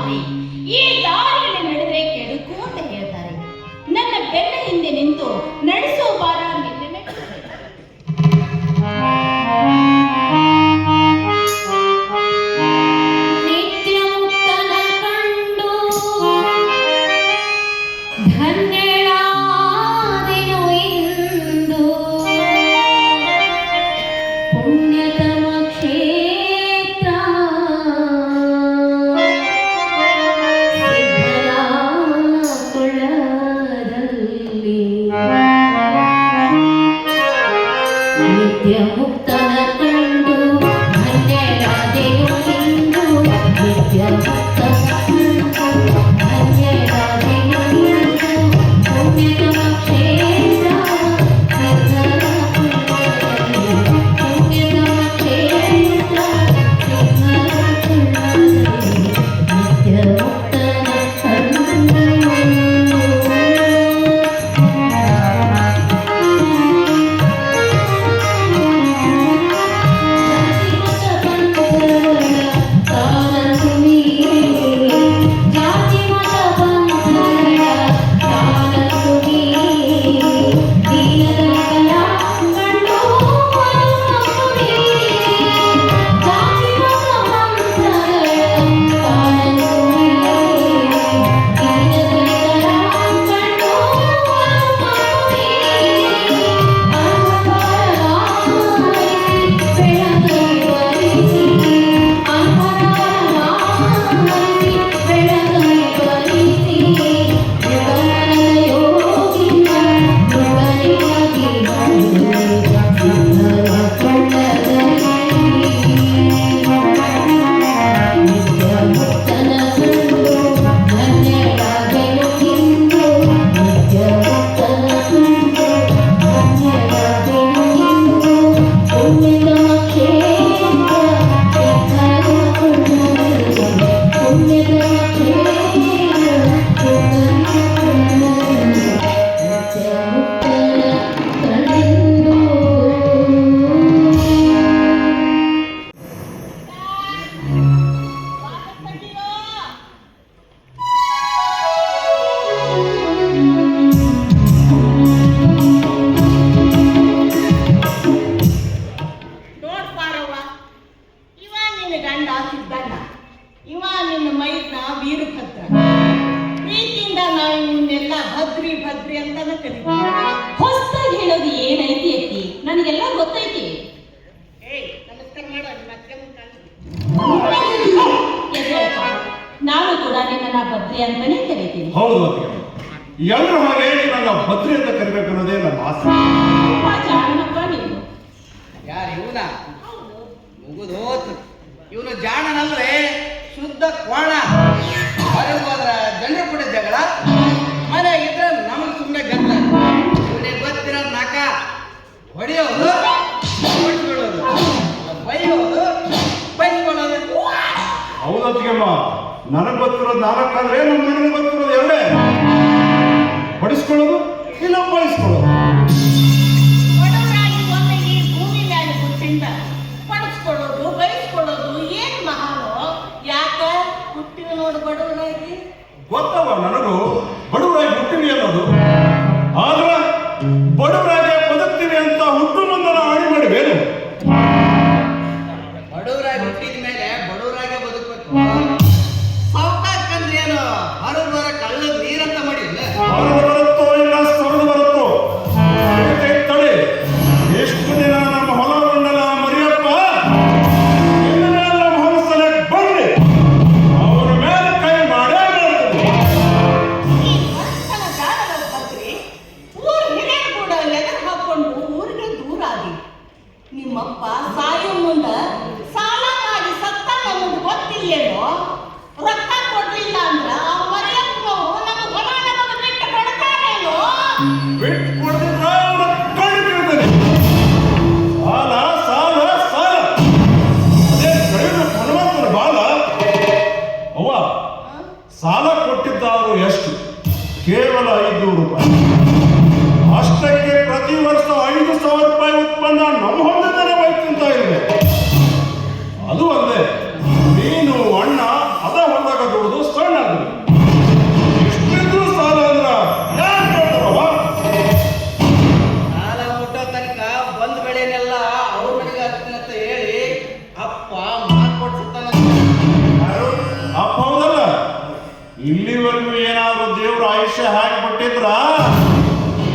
ಮಾರಿ ಈ ದಾರಿಯಲ್ಲಿ ನಡೆದರೆ ಕೆಡುಕು ಅಂತ ಹೇಳ್ತಾರೆ. ನನ್ನ ಬೆನ್ನ ಹಿಂದೆ ನಿಂತು ನಡೆಸೋ ಭಾರ ನಿನ್ನೆ ನಿತ್ಯ ಮುಕ್ತನ ಕಂಡು ಧನ್ಯಳಾದೆನು ಇಂದು ಪುಣ್ಯತಮ ಕ್ಷೇತ್ರ ಸಿದ್ಧರಾಕೊಳ್ಳದಲ್ಲಿ ನಿತ್ಯ ಮುಕ್ತನ ಕಂಡು ಧನ್ಯಳಾದೆನು ಇಂದು ನಿತ್ಯ ಮುಕ್ತನ ಕಂಡು ಧನ್ಯಳಾದೆನು ಇಂದು ಪುಣ್ಯತಮ ಕ್ಷೇತ್ರ ಸಿದ್ಧರಾಕೊಳ್ಳದಲ್ಲಿ ಪುಣ್ಯತಮ ಕ್ಷೇತ್ರ ಸಿದ್ಧರಾಕೊಳ್ಳದಲ್ಲಿ ನಿತ್ಯ ಮುಕ್ತನ ಕಂಡು ಹೊಸದಾಗಿ ಹೇಳೋದು ಏನೈತಿ ಅತ್ತಿ? ನನಗೆಲ್ಲ ಗೊತ್ತೈತಿ. ನಾನು ಕೂಡ ನಿಮ್ಮನ್ನ ಭದ್ರಿ ಅಂತಾನೆ ಕರಿತೀನಿ. ಹೌದು, ಎಲ್ಲರೂ ಹಾಗೆ ನನ್ನ ಭದ್ರಿ ಅಂತ ಕರಿಬೇಕು ಅನ್ನೋದೇ ನನ್ನ ಆಸೆ. ಜಾಣನಪ್ಪ ನೀವು. ಯಾರು ಇವನ? ಮುಗುದೋತ್. ಇವನು ಜಾಣನಲ್ವೇ, ಶುದ್ಧ ಕೋಣ. ಹೊರಗೆ ಹೋದ್ರ ಜನರು ಕೂಡ ಜಗಳ, ಮನೆಯಾಗಿದ್ರೆ ನಮಗೆ ಸುಮ್ಮನೆ ಗಂಟ. ಇವನಿಗೆ ಗೊತ್ತಿರೋ ನಾಕ ಹೊಡೆಯೋದು, ಹೊಡಿಸ್ಕೊಳ್ಳೋದು, ಬೈಯೋದು, ಬೈಸ್ಕೊಳ್ಳೋದು. ಹೌದತ್ತಿಗೆಮ್ಮ, ನನಗೆ ಗೊತ್ತಿರೋದು ನಾಲ್ಕಂದ್ರೆ ನಮ್ಮ ಮನೆಗೆ ಗೊತ್ತಿರೋದು ಎರಡೇ. ಬಡಿಸ್ಕೊಳ್ಳೋದು ಇಲ್ಲ ಬಯಸ್ಕೊಳ್ಳೋದು. ಬಡವರಾಗಿ ಒಮ್ಮೆ ಈ ಭೂಮಿ ಮೇಲೆ ಹುಟ್ಟಿಂದ ಬಡಿಸ್ಕೊಳ್ಳೋದು ಬಯಸ್ಕೊಳ್ಳೋದು ಏನ್ ಮಹಾನು? ಯಾಕ ಹುಟ್ಟಿವಿ ನೋಡು ಬಡವರಾಗಿ? ಗೊತ್ತವ ನನಗೂ ಬಡವರಾಗಿ ಹುಟ್ಟಿವಿ ಅನ್ನೋದು. ಆದ್ರೆ ಬಡವರಾಗಿ ಬದುಕ್ತೀನಿ ಅಂತ ಹುಟ್ಟು ಮುಂದನ ಆಡಿ ಮಾಡಿ ಬೇರೆ. ಬಡವರಾಗಿ ಹುಟ್ಟಿದ ಮೇಲೆ ಬಡವರಾಗೆ ಬದುಕಬೇಕು. ಸಾವುಕಾರಕ್ಕಂದ್ರೆ ಏನು ಹೊರಗೆ ಬರೋ ಕಳ್ಳದ ನೀರಂತ ಮಾಡಿಲ್ಲ. ಹೊರಗೆ ಬರುತ್ತೋ ಇಲ್ಲ ಸೊರದು ಬರುತ್ತೋ ತಳಿ. ಎಷ್ಟು ದಿನ ನಮ್ಮ ಹೊಲ ಉಂಡಲ ಮರಿಯಪ್ಪ ಎಲ್ಲ ಹೊಲಸಲೆ ಬರಲಿ, ಅವರ ಮೇಲೆ ಕೈ ಮಾಡೇ ಮಾಡ್ತದೆ. ಈ ವರ್ಷನ ಜಾಡದ ಭದ್ರಿ ಊರ್ ಹಿರಿಯರು ಕೂಡ ಎದುರು ಹಾಕೊಂಡು ಊರಿಗೆ ದೂರ ಆಗಿ ನಿಮ್ಮಪ್ಪ ಸಾಯೋ ಮುಂದ ಸಾಲ ಮಾಡಿ ಸತ್ತ ನಮಗೆ ಗೊತ್ತಿಲ್ಲೇನೋ. ರೊಕ್ಕ ಕೊಡ್ಲಿಲ್ಲ ಅಂದ್ರ ಆ ಮರಿಯಪ್ಪನವರು ನಮ್ಮ ಹೊಲ ನಮಗೆ ಬಿಟ್ಟು ಕೊಡ್ತಾರೇನೋ. ಬಿಟ್ಟು ಕೊಡ್ತಿದ್ರ ಅವರ ಕಣ್ಣು ಬೀಳ್ತದೆ. ಸಾಲ ಸಾಲ ಸಾಲ, ಅದೇ ಕಳೆದ ಹನುಮಂತನ ಬಾಲ. ಅವ್ವ, ಸಾಲ ಕೊಟ್ಟಿದ್ದಾರು ಎಷ್ಟು? ಕೇವಲ 500 ರೂಪಾಯಿ. ಅಷ್ಟಕ್ಕೆ ಪ್ರತಿ ವರ್ಷ 5,000 ರೂಪಾಯಿ ಉತ್ಪನ್ನ ನಮ್ಮ ಹೊಲದಿಂದಲೇ ಬೈತಿಂತ ಇರಬೇಕು. ಅದು ಅಲ್ಲದೆ ನೀನು ಅಣ್ಣ ಅದ ಹೊಲದಾಗ ದುಡಿದು ಇಲ್ಲಿವರೆಗೂ ಏನಾದ್ರೂ ದೇವ್ರ ಆಯುಷ್ಯ ಹಾಕಿಬಿಟ್ಟಿದ್ರ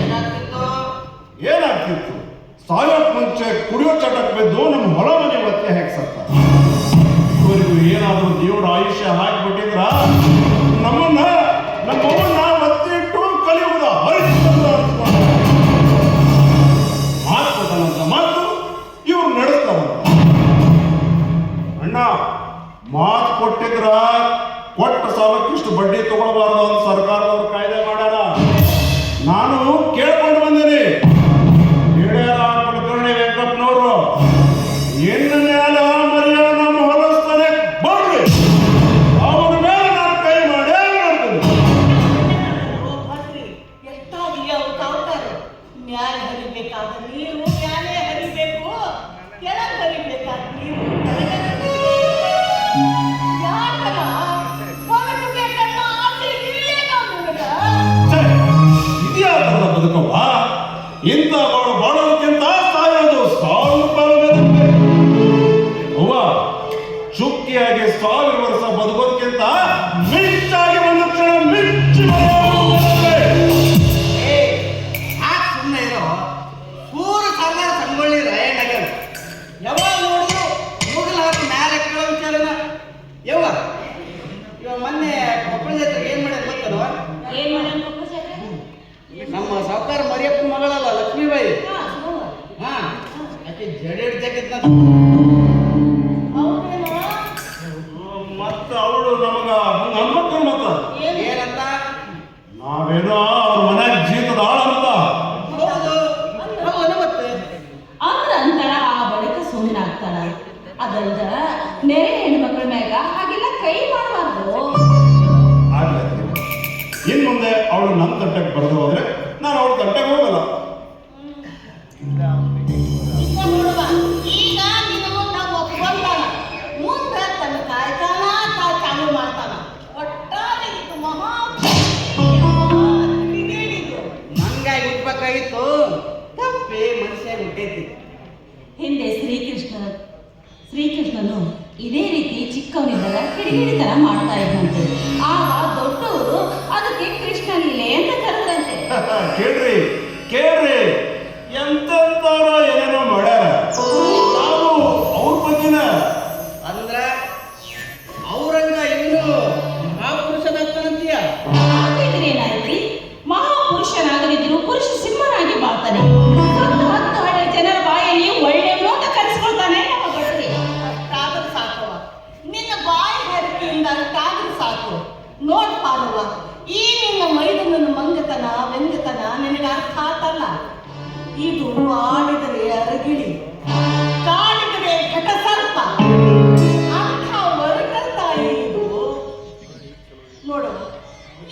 ಏನಾಗ್ತಿತ್ತು? ಏನಾಗ್ತಿತ್ತು? ಸಾಯೋಕ್ ಮುಂಚೆ ಕುಡಿಯೋ ಚಟಕ್ ಬಿದ್ದು ನಮ್ಮ ಹೊಲ ಮನೆ ಒತ್ತೆ ಹಾಕ್ಸತ್ತ. ಇದುವರೆಗೂ ಏನಾದ್ರೂ ದೇವ್ರ ಆಯುಷ್ಯ ಹಾಕಿಬಿಟ್ಟಿದ್ರ ನಮ್ಮನ್ನ ಒತ್ತಿ ಇಟ್ಟು ಕಲಿಯುವುದ ಮಾತು ಕೊಟ್ಟನಂತ ಮಾತು ಇವ್ರು ನಡೆಸ್ತಾರಂತ. ಅಣ್ಣ ಮಾತು ಕೊಟ್ಟಿದ್ರ ಕೊಟ್ಟ ಸಾಲಕ್ಕಿಷ್ಟು ಬಡ್ಡಿ ತಗೊಳ್ಬಾರ್ದು ಅಂತ ಸರ್ಕಾರದವ್ರು ಕಾಯ್ದೆ ಮಾಡ್ಯಾರ. ನಾನು ಕೇಳ್ಕೊಂಡು ಬಂದೇನಿ. ಹಿರಿಯರ ಕುಲಕರ್ಣಿ ವೆಂಕಪ್ಪನವರು ಇನ್ನು ಮೇಲೆ ಮರ್ಯಾದ ನಮ್ಮ ಹೊಲಸ್ತನೆ ಬರ್ರಿ, ಅವನ ಮೇಲೆ ನಾನು ಕೈ ಮಾಡೇ ಮಾಡ್ತೀನಿ. ಭಟ್ರಿ ಎಷ್ಟಾಗಿ ಅವ್ರು ತಾವ್ತಾರೆ. ಮ್ಯಾಲ ಹರಿಬೇಕಾದ ನೀರು ಮ್ಯಾಲೆ ಹರಿಬೇಕು, ಕೆಳಗೆ ಹರಿಬೇಕಾದ ನೀರು ಕೆಳಗೆ ಹರಿಬೇಕು. ಯಾಕಲ್ಲ ಬದುಕಬೇಕನ್ನೋ ಆಸೆ ಇಲ್ಲೇನೋ ನಿನಗ? ಇದ್ಯಾವ ಬದುಕವ್ವ? ಇಂಥ ಬಾಳೋದಕ್ಕಿಂತ ಸಾಯೋದು 1000 ರೂಪಾಯಿ ಅವ್ವ. ಚುಕ್ಕಿಯಾಗಿ 1000 ವರ್ಷ ಬದುಕೋದಕ್ಕಿಂತ ಮಿಂಚಾಗಿ ಒಂದು ಕ್ಷಣ ಮಿಂಚಿ ಸುಮ್ಮನೆ ಇರೋ. ಪೂರ ಸರ್ದಾರ ಸಂಗೊಳ್ಳಿ ರಾಯಣ್ಣಗರ ಯಾವಾಗ ನೋಡಿದ್ರು ಮುಗಲ್ ಹಾಕಿ ಮ್ಯಾಲೆ ಕೇಳೋ ವಿಚಾರನ ಯವ್ವ. ಇವ ಮೊನ್ನೆ ಕೊಪ್ಪಳ ಜಾತ್ರೆಗೆ ಏನ್ ಮಾಡ್ಯಾರ ಗೊತ್ತಲ್ವ? ಏನ್ ಮಾಡೋಣ ಪಪ್ಪ ಜಾತ್ರೆ? ನಮ್ಮ ಸಾವುಕಾರ ಮರಿಯಪ್ಪನ ಮಗಳಲ್ಲ ಲಕ್ಷ್ಮೀಬಾಯಿ. ಹಾ, ಆಕೆ ಜಡೇಡ್ ಜಗತ್ನ ಹೌದೇನೋ? ಮತ್ತ ಅವಳು ನಮಗ ಅನ್ಬೇಕು. ಮತ್ತ ಏನಂತ? ನಾವೇನೋ ಅವ್ರ ಮನ್ಯಾಗ ಜೀತದ ಆಳಂತ. ಹೌದು ಹೌದು. ಮತ್ತೆ ಅಂದ್ರ ಅಂತಾರ ಆ ಬಳಿಕ ಸುಮ್ಮನಾಗ್ತಾಳ. ಅದಲ್ದ ನೆರೆ ಹೆಣ್ಮಕ್ಳ ಮ್ಯಾಗ ಹಾಗೆಲ್ಲ ಕೈ ಮಾಡಬಾರ್ದು. ಇನ್ ಮುಂದೆ ಅವಳು ನನ್ನ ತಟ್ಟಕ್ಕೆ ಬರೆದು ಹೋದ್ರೆ ನಾನು ಅವಳ ತಟ್ಟೆಗೆ ಹೋಗಲ್ಲ. ಈಗ ನೋಡುವ, ಈಗ ನಿನ್ನ ಮುಂದೆ ಒಪ್ಕೊಂಡಾನ, ಮುಂದೆ ತನ್ನ ಕಾಯ್ತಾನ ಚಾಲು ಮಾಡ್ತಾನ. ಒಟ್ಟಾರೆ ಇದು ಮಹಾ ಕ್ರಿಮಿನಲ್. ಮಂಗಾಗಿ ಹುಟ್ಬೇಕಾಗಿತ್ತು, ತಪ್ಪೇ ಮನುಷ್ಯ ಹುಟ್ಟೈತಿ. ಹಿಂದೆ ಶ್ರೀಕೃಷ್ಣನು ಇದೇ ರೀತಿ ಚಿಕ್ಕವನಿದ್ದಾಗ ಕಿಡಿಗಿಡಿತನ ಮಾಡ್ತಾ ಇದ್ದಂತೆ. ಆಗ ದೊಡ್ಡವರು ಅದಕ್ಕೆ ಕೃಷ್ಣ ಲೀಲೆ ಅಂತ ಕರೆದ್ರಂತೆ. ಕೇಳ್ರಿ ಎಂತೆಂತಾರೋ ಏನೇನೋ ಮಾಡ್ಯಾರ. ನಾವು ಅವ್ರ ಬಗ್ಗೆನ ಅಂದ್ರ ಅವ್ರಂಗ ಇವನು ಮಹಾಪುರುಷನಾಗ್ತಾನಂತೀಯ? ಹಾಗಿದ್ರೆ ಏನಾಯ್ತ್ರಿ? ಮಹಾಪುರುಷನಾಗದಿದ್ರು ಪುರುಷ ಸಿಂಹನಾಗಿ ಬಾಳ್ತಾನೆ. 10 ಹಳ್ಳಿ ಜನರ ಬಾಯಲ್ಲಿ ಒಳ್ಳೆ ಅಂತ ಕರೆಸ್ಕೊಳ್ತಾನೆ ನಮ್ಮ ಭಟ್ರಿ. ಅಷ್ಟಾದ್ರೂ ಸಾಕವ, ನಿನ್ನ ಬಾಯಿ ಹರಿಕೆಯಿಂದ ಅಷ್ಟಾದ್ರೂ ಸಾಕು. ನೋಡ್ ಪಾರವ್ವ, ಈ ನಿನ್ನ ಮೈದನ ಮಂಗತನ ವ್ಯಂಗತನ ನಿನಗೆ ಅರ್ಥ ಆತಲ್ಲ. ಇದು ಆಡಿದರೆ ಅರಗಿಳಿ, ಕಾಡಿದರೆ ಘಟಸರ್ಪ, ಅಂಥ ವರ್ಗತಾಯಿ ಇದು. ನೋಡು,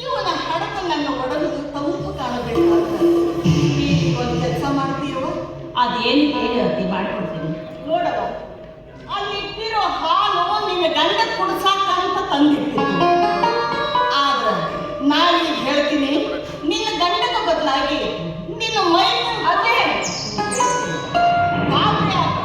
ಇವನ ಹಡಕನನ್ನು ಒಡೆದು ತಂಪು ಕಾಣಬೇಕಾದ್ರೆ ಒಂದು ಕೆಲಸ ಮಾಡ್ತೀಯವ? ಅದೇನು ಹೇಳಿ ಅತಿ ಮಾಡ್ಕೊಡ್ತೀನಿ. ನೋಡವ, ಅಲ್ಲಿಟ್ಟಿರೋ ಹಾಲು ನಿನ್ನ ಗಂಡ ಕುಡಿಸಾಕಂತ ತಂದಿಟ್ಟಿದ್ದು. ಆದ್ರೆ ನಾನೀಗ ಹೇಳ್ತೀನಿ, ನಿನ್ನ ಗಂಡನ ಬದಲಾಗಿ ನಿನ್ನ ಮೈ ಅದೇ ಗಾಬ್ರಿ ಆಗ.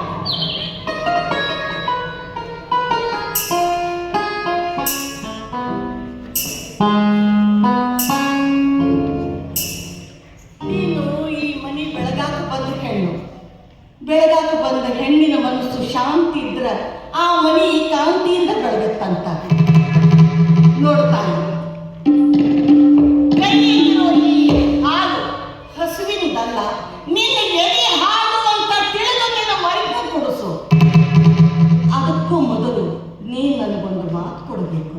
ನೀನು ಈ ಮನೆ ಬೆಳಗಾಕ ಬಂದ ಹೆಣ್ಣು. ಬೆಳಗಾಕ ಬಂದ ಹೆಣ್ಣಿನ ಮನಸ್ಸು ಶಾಂತಿ ಇದ್ರ ಆ ಮನಿ ಕಾಂತಿಯಿಂದ ಬೆಳಗತ್ತಂತ. ನೋಡ್ತಾನೆ, ಕೈಯಲ್ಲಿರೋ ಈ ಹಾಲು ಹಸುವಿನದಲ್ಲ, ನಿನ್ನ ಎದೆ ಹಾಲು ಅಂತ ತಿಳಿದು ನಿನ್ನ ಮೈಗೂ ಕೊಡಿಸು. ಅದಕ್ಕೂ ಮೊದಲು ನೀನು ನನಗೊಂದು ಮಾತು ಕೊಡಬೇಕು.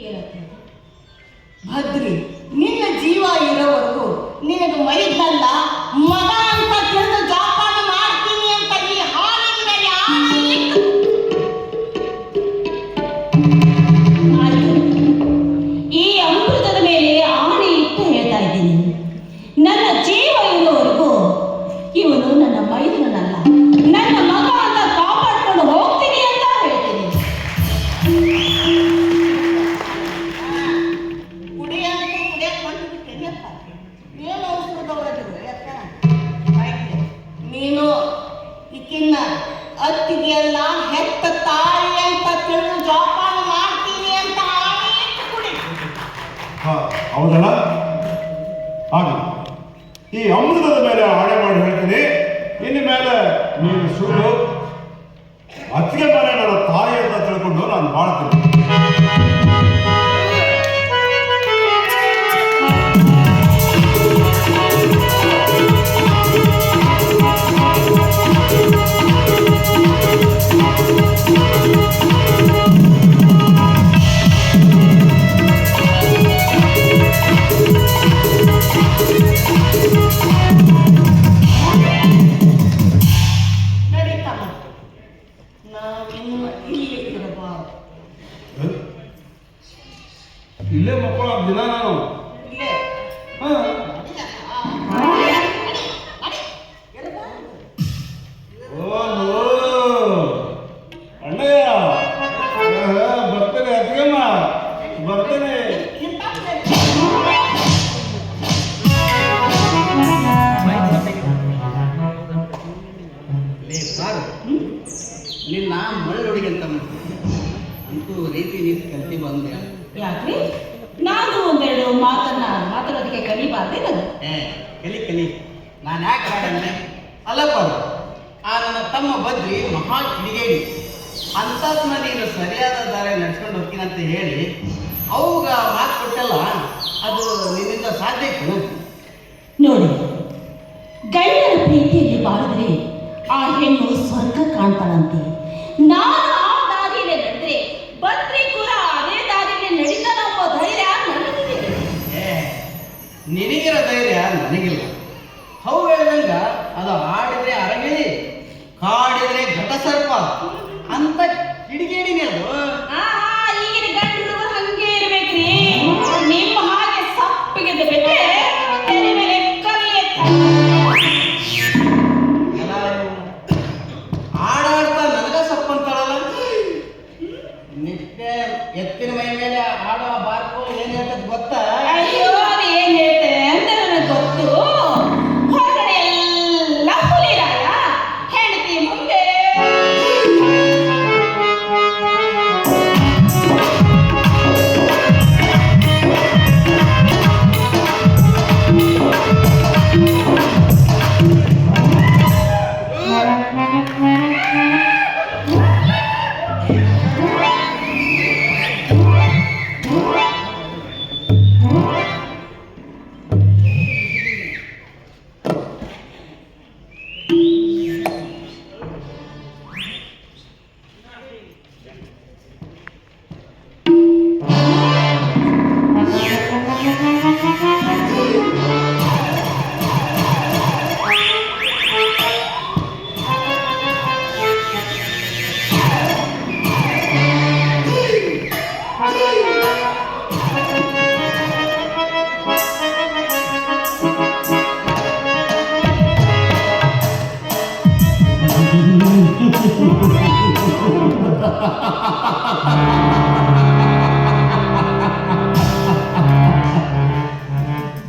ಹೇಳತ್ತೆ ಭದ್ರಿ, ನಿನ್ನ ಜೀವ ಇರೋವರೆಗೂ ನಿನಗೆ ಮೈದಲ್ಲ ಮಗ ಅಂತ ತಿಳಿದು ಜಾಪಾನ ಮಾಡ್ತೀನಿ ಅಂತ ಈ ಹಾಲಿನ ಮೇಲೆ ಆಣೆ ಇಟ್ಟು. ಆಯ್ತು, ಈ ಅಮೃತದ ಮೇಲೆ ಆಣೆ ಇಟ್ಟು ಹೇಳ್ತಾ ಇದ್ದೀನಿ. ನನ್ನ ಜೀವ ಇರುವವರೆಗೂ ಇವನು ನನ್ನ ಮೈದನಲ್ಲ, ನನ್ನ ಮಗ ಅಂತ ಕಾಪಾಡ್ಕೊಂಡು ಹೋಗ್ತೀನಿ ಅಂತ ಹೇಳ್ತೀನಿ. ಕುಡಿಯಂತೂ ಕುಡಿಯಕ್ಕೆ ಬಂದು ಬಿಟ್ಟೆನಪ್ಪ. ಏನು ಔಷಧದವರದು ಯಪ್ಪ. ಹೌದಲ್ಲ? ಹಾಗೆ ಈ ಅಮೃತದ ಮೇಲೆ ಆಣೆ ಮಾಡಿ ಹೇಳ್ತೀನಿ, ಇನ್ನು ಮೇಲೆ ನೀನು ಸುಳ್ಳು ಅತ್ತಿಗೆ ಮನೆ ನನ್ನ ತಾಯಿ ಅಂತ ತಿಳ್ಕೊಂಡು ನಾನು ಮಾಡ್ತೀನಿ. ನಡೀತಮ್ಮ, ನಾವಿನ್ನು ಇಲ್ಲಿ ಇರಬಾರದು. ಇಲ್ಲೇ ಮಕ್ಕಳ ದಿನ ನಾನು ಇಲ್ಲೇ ಅಣ್ಣಯ್ಯ ಬರ್ತೇನೆ, ಅತ್ತಿಗೆಮ್ಮ ಬರ್ತೇನೆ. ಲೇ ಸಾರು, ನಿನ್ನ ಮಳ್ಳೊಡಿಗೆ ಅಂತ ಅಂತೂ ರೀತಿ ನೀತಿ ಕಲ್ತಿ ಬಂದೆ. ಯಾಕ್ರಿ ನಾನು ಒಂದೆರಡು ಮಾತಾಡೋದಕ್ಕೆ ಕಲಿಬಾರ್ದೆ ನಾನು? ಕಲಿ ಕಲಿ, ನಾನು ಯಾಕೆ ಬೇಡಂದ್ರೆ ಅಲ್ಲಪ್ಪ, ಆ ನನ್ನ ತಮ್ಮ ಬದ್ರಿ ಮಹಾ ಕಿಡಿಗೇಡಿ ಅಂತಾತ್ಮ ನೀನು ಸರಿಯಾದ ದಾರಿ ನಡ್ಸ್ಕೊಂಡು ಹೋಗ್ತೀನಿ ಅಂತ ಹೇಳಿ ಅವಾಗ ಮಾತು ಕೊಟ್ಟಲ್ಲ, ಅದು ನಿನ್ನಿಂದ ಸಾಧ್ಯ ಇತ್ತು. ನೋಡಿ, ಗಂಡನ ಪ್ರೀತಿಯಲ್ಲಿ ಬಾಳಿದ್ರೆ ಆ ಹೆಣ್ಣು ಸ್ವರ್ಗ ಕಾಣ್ತಾಳಂತೆ. ನಾನು ಆ ದಾರಿಯಲ್ಲೇ ನಡೆದ್ರೆ ಬದ್ರಿ ಕೂಡ ಅದೇ ದಾರಿಯಲ್ಲೇ ನಡೀತಾನ ಅನ್ನೋ ಧೈರ್ಯ ನನಗಿದೆ. ನಿನಗಿರೋ ಧೈರ್ಯ ನನಗಿಲ್ಲ. ಹೌ ಹೇಳ್ದಂಗ ಅದು ಆಡಿದ್ರೆ ಅರಗಿಳಿ, ಕಾಡಿದ್ರೆ ಘಟಸರ್ಪ ಅಂತ ಕಿಡಿಗೇಡಿನೇ ಅದು. ಈಗಿನ ಗಂಡು ಹುಡುಗರು ಹಂಗೆ ಇರ್ಬೇಕ್ರಿ. ನಿಮ್ಮ ಹಾಗೆ ಸಪ್ಪಿಗೆ ಬಿಟ್ಟರೆ ತೆರೆ ಮೇಲೆ ಕಲಿಯ ಎಲ್ಲ ಆಡಾಡ್ತಾ ನನಗ ಸಪ್ಪಂತಾಳಲ್ಲ. ನಿತ್ಯ ಎತ್ತಿನ ಮೈ ಮೇಲೆ ಆಡೋ ಬಾರ್ಕೋ ಏನ್ ಹೇಳ್ತದ ಗೊತ್ತಾ? ಅಯ್ಯೋ, ಅದು ಏನ್ ಹೇಳ್ತೇನೆ ಅಂತ ನನಗೆ ಗೊತ್ತು. ಹೊರಗಡೆ ಎಲ್ಲ ಹುಲಿರಾಯ, ಹೆಂಡತಿ ಮುಂದೆ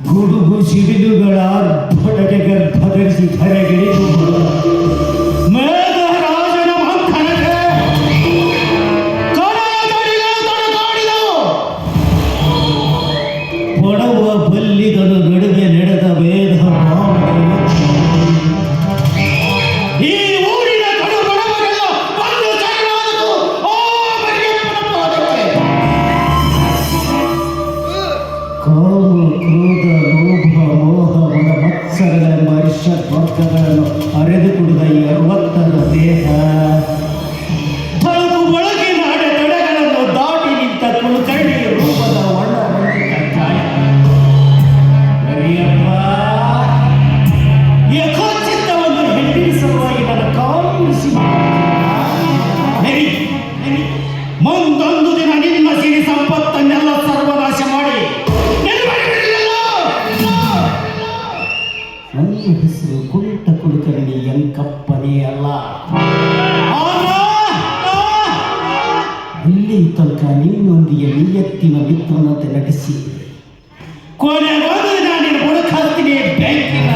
ಗುಡುಗು ಸಿಡಿಲುಗಳ ಧೊಡಗೆ ಗರ್ಭಧರಿಸಿ ಧರೆಗಿಳಿದು ಮೇಘರಾಜನ ಮಂಥನಕ್ಕೆ ಕಡಲ ತಡಿಗಳು ತಡಕಾಡಿದವು. ಪೊಡವ ಬಲ್ಲಿದನು ನಡುವೆ ನಡೆದ ವೇದ ಈ ಊರಿನ ಕಡು ಬಡವರೆಲ್ಲ ಬಂದು ಶರಣಾದರು ಆ ಮರಿಯಪ್ಪನ ಪಾದಕ್ಕೆ. ಕಾಮ ಕ್ರೋಧ ಲೋಭ ಮೋಹ ಮದ ಮತ್ಸರಗಳೆಂಬ ಅರಿಷದ್ವರ್ಗಗಳನ್ನು ಅರೆದು ಕುಡಿದ ಈ 60ರ ದೇಹ ತಳಕು ಬಳಗಿನ ಅಡೆತಡೆಗಳನ್ನು ದಾಟಿ ನಿಂತ ಕುಲಕರ್ಣಿ ರೂಪದ ವರ್ಣರಂಜಿತ ಕಾಯ. ಮರಿಯಪ್ಪ, ಯಥೋಚಿತ್ತವನ್ನು ಹೆಣ್ಣಿನ ಸಲುವಾಗಿ ನನ್ನ ಕಾಂಗ್ರೆಸಿ ಮುಂದೊಂದು ದಿನ ನಿನ್ನ ಸಿರಿ ಸಂಪತ್ತನ್ನೆಲ್ಲ ಸರ್ವನಾಶ ಮಾಡಿ ನನ್ನ ಹೆಸರು ಕುಂಟ ಕುಲಕರ್ಣಿ ಎಂಕಪ್ಪನೇ ಅಲ್ಲ. ಇಲ್ಲಿ ತನಕ ನಿನ್ನೊಂದಿಗೆ ನಿಯತ್ತಿನ ಮಿತ್ರನಂತೆ ನಟಿಸಿ ಕೊನೆಗೊಂದು ನಾನಿನ ಬುಡಕಾಸ್ತೀನಿ ಬ್ಯಾಂಕಿನ.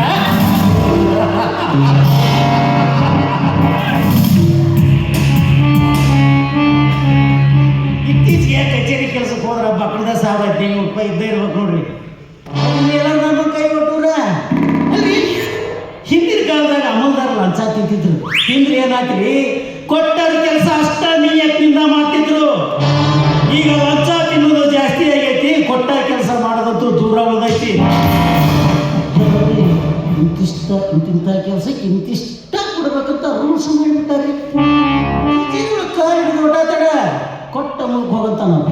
ಇತ್ತೀಚೆಗೆ ಕಚೇರಿ ಕೆಲಸಕ್ಕೆ ಹೋದ್ರೆ ಬಕ್ಕಳದ 1500 ರೂಪಾಯಿ ಇದ್ದೇ ಇರ್ಬೇಕು ನೋಡ್ರಿ. ಹಿಂದ್ರೆ ಏನಾತ್ರಿ ಕೊಟ್ಟದ ಕೆಲಸ ಅಷ್ಟ ನಿಯತ್ತಿನಿಂದ ಮಾಡ್ತಿದ್ರು. ಈಗ ಲಂಚ ತಿನ್ನೋದು ಜಾಸ್ತಿ ಆಗೈತಿ, ಕೊಟ್ಟ ಕೆಲಸ ಮಾಡೋದಂತೂ ದೂರ ಉಳಿದೈತಿ. ಇಂತಿಂಥ ಕೆಲಸಕ್ಕೆ ಇಂತಿಷ್ಟ ಕೊಡ್ಬೇಕಂತ ರೂಲ್ಸ್ ಮಾಡಿಬಿಟ್ಟಾರೆ. ಕಾರ್ ಹಿಡಿದು ಓಡಾತಾಡ ಕೊಟ್ಟ ಮುಂದೆ ಹೋಗಂತ ನಾವು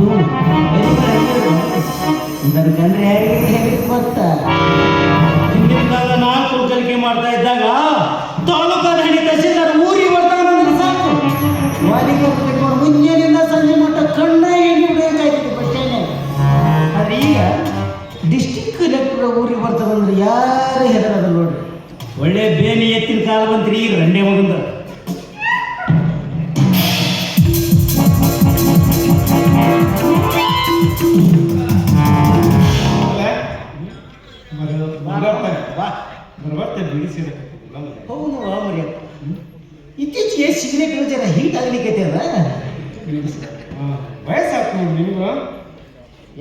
ಇದರ ಕಂಡ್ರೆ ಯಾರಿಗೆ ಹೇಗೆ ಗೊತ್ತ. ಹಿಂದಿನ ಕಾಲ ನಾನು ಕಲಿಕೆ ಮಾಡ್ತಾ ಇದ್ದಾಗ ತಾಲೂಕಾದ ಹಣಿ ತಹಸೀಲ್ದಾರ್ ಊರಿಗೆ ಬರ್ತಾನಂದ್ರೆ ಸಾಕು, ವಾಲಿಗೆ ಕಟ್ಕೊಂಡು ಮುಂಜಾನೆಯಿಂದ ಸಂಜೆ ಮಟ್ಟ ಕಣ್ಣ ಎಣ್ಣೆ ಬೇಕಾಗಿತ್ತು ಬಸ್ಟೇನೆ. ಆದ್ರೆ ಈಗ ಡಿಸ್ಟಿಕ್ ಕಲೆಕ್ಟರ್ ಊರಿಗೆ ಬರ್ತಾರಂದ್ರೆ ಯಾರು ಹೆದರದ ನೋಡ್ರಿ. ಒಳ್ಳೆ ಬೇನಿ ಎತ್ತಿನ ಕಾಲ ಬಂತ್ರಿ ಈಗ ರಂಡೆ ಮಗಂದ. ಹೌದು ಮರ್ಯ ಇತ್ತೀಚೆಗೆ ಸಿಗರೇಟ್ ಜರ ಹೀಟ್ ಆಗ್ಲಿಕ್ಕೆ ಅದ. ವಯಸ್ಸಾಗ್ತು ನಿನಗೂ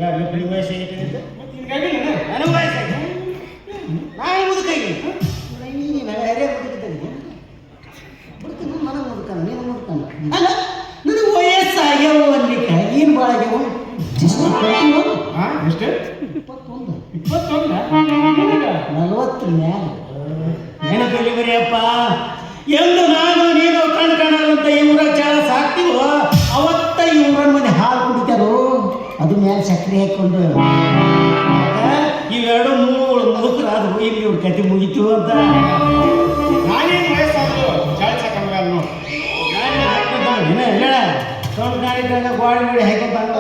ಯಾರು ಬರೀ ವಯಸ್ಸಾಗೈತೆ ನನಗೆ ವಯಸ್ಸಾಗಿ ನಾನು ಮುದುಕಾಗಿ ಹರೇ ಮುದುಕಿದ್ದೆ ಮುದುಕನ ನನಗೆ ಮುದುಕನ ನೀನು ಮುದುಕನ ಅಲ್ಲ ನನಗೆ ವಯಸ್ಸಾಗ್ಯಾವ ಅನ್ಲಿಕ್ಕೆ ಏನು ಭಾಳ ಆಗ್ಯಾವ. ಎಷ್ಟು 21 21 40 ಮ್ಯಾಲ ನೆನಪಲ್ಲಿ ಬರೀಯಪ್ಪ. ಎಂದು ನಾನು ನೀನು ಕಣ್ ಕಾಣಲ್ಲಂತ ಈ ಊರಾಗ ಚಾಳ ಸಾಕ್ತೀವೋ ಅವತ್ತ ಈ ಊರನ್ನ ಮಂದಿ ಹಾಲು ಕುಡಿತಾರೋ ಅದು ಮೇಲೆ ಸಕ್ಕರೆ ಹಾಕೊಂಡು ಇವೆರಡು ಮೂರು ಮುದುಕರಾದ್ರು ಇಲ್ಲಿ ಇವ್ರ ಕತೆ ಮುಗಿತು ಅಂತ. ನಾನೇನು ವಯಸ್ಸಾದ್ರು ಚಾಳಿ ಸಾಕಂಗ ಹೇಳ ಸೌಂಡ್ ಗಾಡಿ ಗೋಡಿ ಹಾಕೊಂತ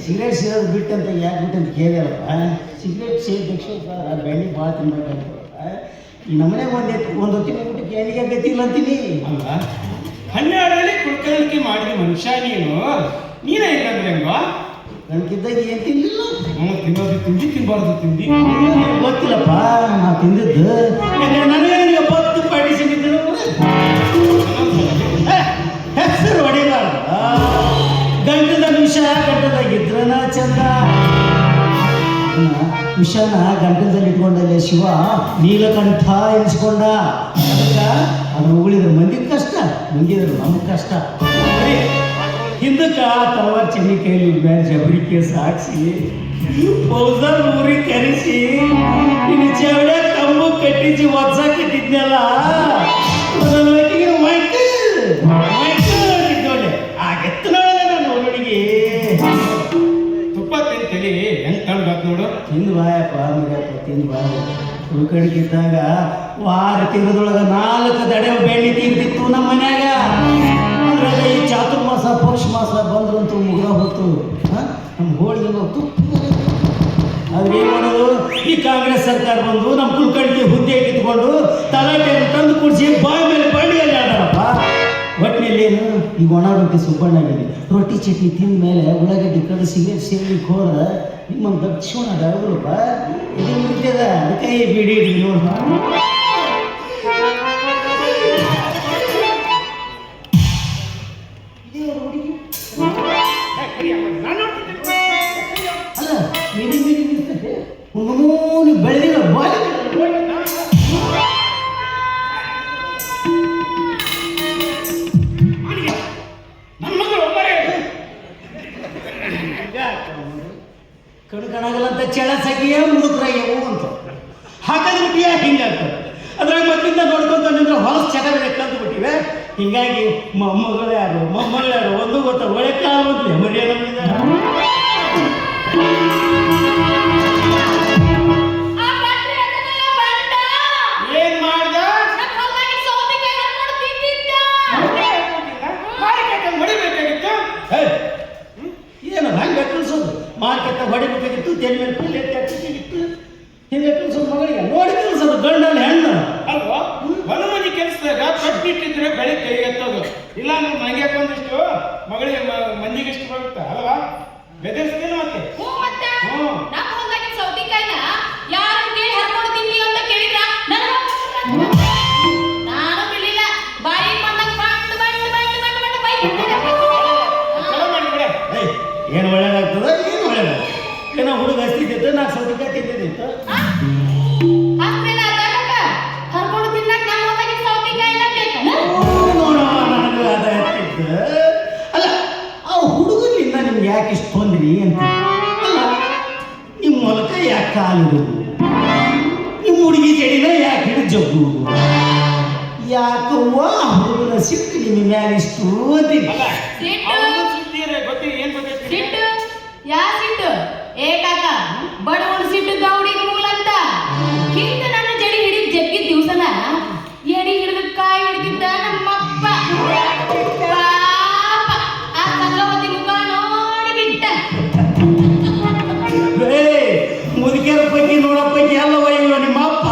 ಸಿಗರೇಟ್ ಸೇರೋದು ಬಿಟ್ಟಂತ ಯಾಕೆ ಬಿಟ್ಟಂತ ಕೇಳಿದಲ್ಲಪ್ಪ. ಸಿಗರೇಟ್ ಸೇರಿದಕ್ಷ ಬೆಣ್ಣೆ ಭಾಳ ತಿನ್ಬೇಕಾಗ್ತದೆ. ಈ ನಮ್ಮನೆಗೆ ಒಂದು ಹೊತ್ತಿನ ಊಟಕ್ಕೆ ಏನಿಗೆ ಗತಿಲ್ಲ ಅಂತೀನಿ ಅಲ್ಲ. 12 ಕುಳ್ಕಲಿಕೆ ಮಾಡಿದ ಮನುಷ್ಯ ನೀನೇ ಇಲ್ಲಂದ್ರೆ ಹೆಂಗೋ ನನಗಿದ್ದಾಗ ಏನು ತಿನ್ನಲಿಲ್ಲ. ತಿನ್ನೋದು ತಿನ್ಬಾರ್ದು ತಿಂದಿ ಗೊತ್ತಿಲ್ಲಪ್ಪ ನಾ ತಿಂದಿದ್ದು. ಯಾಕಂದ್ರೆ ನನಗೆ 10 ಪಾಟಿ ಸಿಗಿದ್ದು ಹೆಸರು ಹೊಡಿಬಾರ್ದು. ಗಂಟದ ವಿಷ ಗಂಟದಾಗಿದ್ರನ ಚಂದ. ವಿಷನ ಗಂಟದಲ್ಲಿ ಇಟ್ಕೊಂಡಲ್ಲೇ ಶಿವ ನೀಲಕಂಠ ಎನಿಸ್ಕೊಂಡ. ಅದಕ್ಕೆ ಅದನ್ನು ಉಳಿದ್ರೆ ಮಂದಿಗೆ ಕಷ್ಟ, ಮಂಗಿದ್ರೆ ನಮಗೆ ಕಷ್ಟ. ಹಿಂದಕ್ಕೆ ತಲವಾರು ಚೆನ್ನಿ ಕೈಲಿ ಮೇಲೆ ಜಬರಿಕೆ ಸಾಕ್ಷಿ ಪೌಸರ್ ಊರಿಗೆ ಕರೆಸಿ ಇನ್ನು ಚವಡೆ ಕಂಬು ಕಟ್ಟಿಸಿ ಒದ್ಸ ಕಟ್ಟಿದ್ನಲ್ಲ ತುಪ್ಪ ತಿಂತೇಳಿ ಹೆಂಗ್ ತಳ್ಬಾತ್ ನೋಡು. ತಿಂದು ಬಾಯಪ್ಪ ಮಗಪ್ಪ ತಿಂದು ಬಾ. ಉಳ್ಕಡಿಗಿದ್ದಾಗ ವಾರ ತಿಂಗಳದೊಳಗೆ 4 ದಡೆ ಬೆಣ್ಣೆ ತಿಂದಿತ್ತು ನಮ್ಮ ಮನ್ಯಾಗ. ಅದ್ರಾಗ ಈ ಚಾತುರ್ಮಾಸ ಪೌಷ ಮಾಸ ಬಂದ್ರಂತೂ ಮುಗ್ದ ಹೊತ್ತು ನಮ್ಮ ಹೋಳಿಗೆ ತುಪ್ಪ. ಆದ್ರೆ ಏನು ಮಾಡೋದು, ಈ ಕಾಂಗ್ರೆಸ್ ಸರ್ಕಾರ ಬಂದು ನಮ್ಮ ಕುಳ್ಕಡಿಗೆ ಹುದ್ದೆ ಕಿತ್ಕೊಂಡು ತಲಾಟೆ ತಂದು ಕುಡಿಸಿ ಬಾಯಿ ಮೇಲೆ ಬಂಡಿಯಲ್ಲಿ ಆಡಾರಪ್ಪ. ಒಟ್ಟಿನಲ್ಲಿ ಏನು ಈಗ ಒಣ ರೊಟ್ಟಿ ಸುಬ್ಬಣ್ಣಾಗಿದೆ. ರೊಟ್ಟಿ ಚಟ್ನಿ ತಿಂದ ಮೇಲೆ ಉಳ್ಳಾಗಡ್ಡಿ ಕಡೆ ಸಿಗರೇಟ್ ಸೇರ್ಲಿಕ್ಕೆ ಹೋದ ನಿಮ್ಮ ದಕ್ಷಿಣ ಅಡಗಲ್ಲಪ್ಪ ಇದು ಮುಗಿದ. ಅದಕ್ಕೆ ಬಿಡಿ ನೋಡ ಅಲ್ಲ ಮಿಡಿ ಮಿಡಿ ನಿಲ್ತದೆ ನೀವು ಬೆಳೆದಿಲ್ಲ ಬಾಯಿ ಕಣ್ಕಾಣಾಗಲ್ಲಂತ ಚಳ ಸಗಿಯ ಮುದುಕರಾಗ್ಯವು ಅಂತ ಹಾಕದ್ ಬಿಟ್ಟಿಯ ಹಿಂಗಾಗ್ತದೆ. ಅದ್ರಾಗ ಮತ್ತಿಂದ ನೋಡ್ಕೊಂತ ನಿಂದ್ರೆ ಹೊಲಸು ಚಟ ಕಲ್ತು ಬಿಟ್ಟಿವೆ. ಹಿಂಗಾಗಿ ಮೊಮ್ಮಗಳು ಯಾರು ಒಂದು ಗೊತ್ತ ಒಳ್ಳೆ ಕಾಲ ಬಂದ್ಲಿ ಮರಿಯ ನಮ್ಮಿಂದ. ಏನ್ ಮಾಡ್ದ ಹೊಡಿಬೇಕಾಗಿತ್ತು. ಏನು ಹಂಗೆ ಕಳಿಸೋದು ಮಾರ್ಕೆಟ್ ಹೊಡಿಬೇಕಾಗಿತ್ತು. ತೆಲ್ ಮೇಲೆ ಪಲ್ಯ ಬೇಕಾಗಿತ್ತು. ಹಿಂಗೆ ಕಳಿಸೋದು ಮಗಳಿಗೆ ನೋಡಿ ಕಳಿಸೋದು ಗಂಡಲ್ಲಿ ಹೆಣ್ಣು ಅಲ್ವಾ. ಹೊಲ ಮನೆ ಕೆಲಸದಾಗ ಕಟ್ಟಿಟ್ಟಿದ್ರೆ ಬೆಳೆ ಕೈ ಎತ್ತೋದು ಇಲ್ಲ. ನೀವು ಮನೆಗೆ ಒಂದಿಷ್ಟು ಮಗಳಿಗೆ ಮಂದಿಗೆ ಇಷ್ಟು ಬರುತ್ತೆ ಅಲ್ವಾ. ಬೆದರಿಸ್ತೀನಿ ಮತ್ತೆ ಏನು ಒಳ್ಳೇದಾಗ್ತದ ಏನು ಒಳ್ಳೇದಾಗ ಏನೋ ಹುಡುಗ ಹಸ್ತಿದ್ದಿತ್ತು 4 ಸೌತೆಕಾಯಿ ತಿಂದಿದ್ದಿತ್ತು. ಹರ್ಕೊಂಡು ತಿನ್ನಕ್ ಯಾಕೆ ಇಷ್ಟು ತೊಂದ್ರಿ ಅಂತ. ಅಲ್ಲ, ನಿಮ್ಮ ಮೂಲಕ ಯಾಕೆ ಕಾಲಿಡುದು, ನಿಮ್ಮ ಹುಡುಗಿ ಜಡಿನ ಯಾಕೆ ಹಿಡಿದು ಜಗ್ಗುವುದು, ಯಾಕವ್ವ ಹುಡುಗನ ಸಿಟ್ಟು ನಿಮ್ಮ ಮ್ಯಾಲೆ ಇಷ್ಟು ಅಂತೀನಿ. ಸಿಟ್ಟು ಯಾ ಸಿಟ್ಟು ಏ ಕಾಕ ಬಡವನ ಸಿಟ್ಟು ಗೌಡಿಗೆ ಮೂಲ ಅಂತ. ಹಿಂದೆ ನನ್ನ ಜಡಿ ಹಿಡಿದು ಜಗ್ಗಿದ ದಿವ್ಸನ ಎಡಿ ಹಿಡಿದು ಕಾಯಿ ಹಿಡಿದಿದ್ದ ನಮ್ಮಪ್ಪ. ಪಾಪ ಆ ಸಂಗವತಿ ಮುಖ ನೋಡಿ ಬಿಟ್ಟ. ಮುದುಕಿಯರ ಪೈಕಿ ನೋಡಪ್ಪೈಕಿ ಅಲ್ಲವ ಇಲ್ವ ನಿಮ್ಮಪ್ಪ.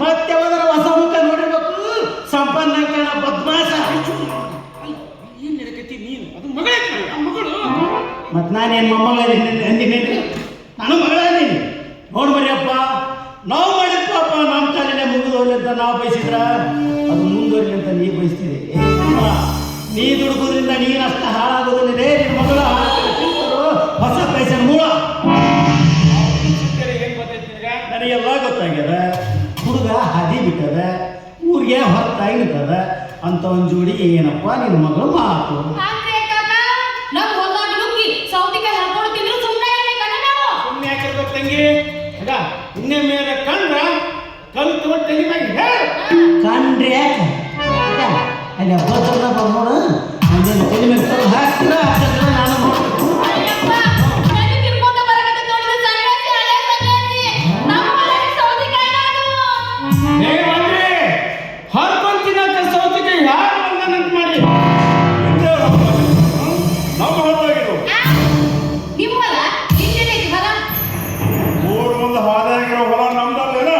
ಮತ್ತೆ ಯಾವ್ದಾರ ಹೊಸ ಮುಖ ನೋಡಿರ್ಬೇಕು. ಸಂಪನ್ನ ಕಾಣ ಬದ್ಮಾಸ. ಮತ್ ನಾನೇನ್ ಮೊಮ್ಮಗ ಅಂದಿನೇನ್ರಿ? ನಾನು ಮಗಳ ಅಂದೀನಿ. ನೋಡ್ ಮರಿಯಪ್ಪ, ನಾವು ಮಾಡಿದ ಪಾಪ ನಮ್ಮ ಕಾಲನೇ ಮುಗಿದೋಗ್ಲಿ ಅಂತ ನಾವು ಬಯಸಿದ್ರ ಅದು ಮುಂದುವರಿಲಿ ಅಂತ ನೀ ಬಯಸ್ತಿದೆ. ನೀ ದುಡುಕೋದ್ರಿಂದ ನೀನು ಅಷ್ಟ ಹಾಳಾಗೋದಿಲ್ಲ. ನಿನ್ನ ಮಗಳ ಹೊಸ ಪೈಸೆ ಮೂಲ ನನಗೆಲ್ಲ ಗೊತ್ತಾಗ್ಯದ. ಹುಡುಗ ಹಾದಿ ಬಿಟ್ಟದ, ಊರಿಗೆ ಹೊರತಾಗಿ ನಿಂತದ ಅಂತ ಒಂದು ಜೋಡಿ ಏನಪ್ಪ ನಿನ್ನ ಮಗಳು ಮಾತು. ಅಂದ್ರೆ ಕಾಕ ನಮ್ಮ ಹೊಲ್ದಾಗ ನುಗ್ಗಿ ಸೌತಿಕಾಯಿ ಹಾಕೊಂಡು ತಿಂದ್ರು ಸುಮ್ಮನೆ ಇರ್ಬೇಕಣ್ಣ ನಾವು. ಸುಮ್ಮನೆ ಯಾಕಿರ್ಬೇಕು ತಂಗಿ? ಅದ ಇನ್ನೇ ಮೇಲೆ ಕಂಡ್ರ ಕಲ್ಲು ತಗೊಂಡು ತೆಗಿಬೇಕು ಹೇಳು. ಕಂಡ್ರೆ ಯಾಕೆ ಅಲ್ಲಿ ಹಬ್ಬ ಬರ್ಬೋದು ಒಂದೇನು ತಲೆ ಮೇಲೆ ತಂದು ಹಾಕ್ತೀರ ನಾನು ನೋಡ್ತೀನಿ. ಅಯ್ಯಪ್ಪ, ನನಗೆ ತಿರ್ಕೊಂಡ ಬರಕತ್ತ ನೋಡಿದ್ರೆ ಸನ್ಯಾಸಿ ಹಳೆ ಸನ್ಯಾಸಿ. ನಮ್ಮ ಹೊಲಕ್ಕೆ ಸೌತಿಕಾಯಿ ನಾನು. ಹೇ ಬಂದ್ರಿ ಹರ್ಕೊಂಡ್ ತಿನ್ನಕ ಸೌತಿಗೆ ಯಾರು ಬಂದನಂತ ಮಾಡಿ ನಮ್ಮ ಹೊತ್ತಾಗಿರು ನಿಮ್ಮ ಹೊಲ ಹಿಂದೆ ಹೊಲ ಊರ್ ಮುಂದೆ ಹಾದಾಗಿರೋ ಹೊಲ ನಮ್ದಲ್ಲೇನ?